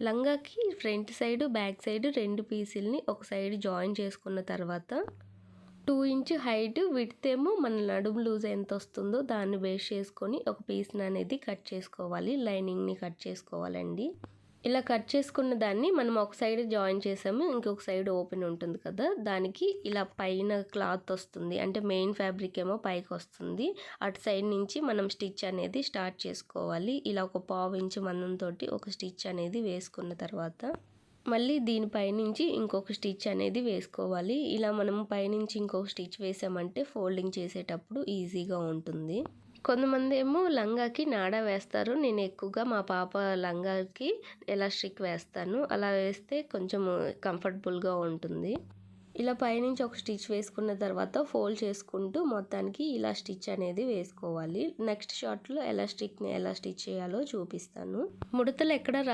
లంగాకి front side back side 2 పీసుల్ని ఒక side join చేసుకున్న తర్వాత 2 ఇంచ్ హైట్ విడ్త్ ఏమో మన నడుము లూజ్ ఎంత వస్తుందో దాన్ని బేస్ చేసుకొని ఒక పీస్ని అనేది కట్ చేసుకోవాలి. లైనింగ్ని కట్ చేసుకోవాలండి. ఇలా కట్ చేసుకున్న దాన్ని మనం ఒక సైడ్ జాయిన్ చేసాము, ఇంకొక సైడ్ ఓపెన్ ఉంటుంది కదా, దానికి ఇలా పైన క్లాత్ వస్తుంది, అంటే మెయిన్ ఫ్యాబ్రిక్ ఏమో పైకి వస్తుంది. అటు సైడ్ నుంచి మనం స్టిచ్ అనేది స్టార్ట్ చేసుకోవాలి. ఇలా ఒక 1/2 ఇంచ్ మందంతో ఒక స్టిచ్ అనేది వేసుకున్న తర్వాత మళ్ళీ దీనిపైనుంచి ఇంకొక స్టిచ్ అనేది వేసుకోవాలి. ఇలా మనం పైనుంచి ఇంకొక స్టిచ్ వేసామంటే ఫోల్డింగ్ చేసేటప్పుడు ఈజీగా ఉంటుంది. కొంతమంది ఏమో లంగాకి నాడా వేస్తారు. నేను ఎక్కువగా మా పాప లంగాకి ఎలాస్టిక్ వేస్తాను. అలా వేస్తే కొంచెం కంఫర్టబుల్గా ఉంటుంది. ఇలా పైనుంచి ఒక స్టిచ్ వేసుకున్న తర్వాత ఫోల్డ్ చేసుకుంటూ మొత్తానికి ఇలా స్టిచ్ అనేది వేసుకోవాలి. నెక్స్ట్ షాట్లో ఎలాస్టిక్ని ఎలా స్టిచ్ చేయాలో చూపిస్తాను. ముడతలు ఎక్కడ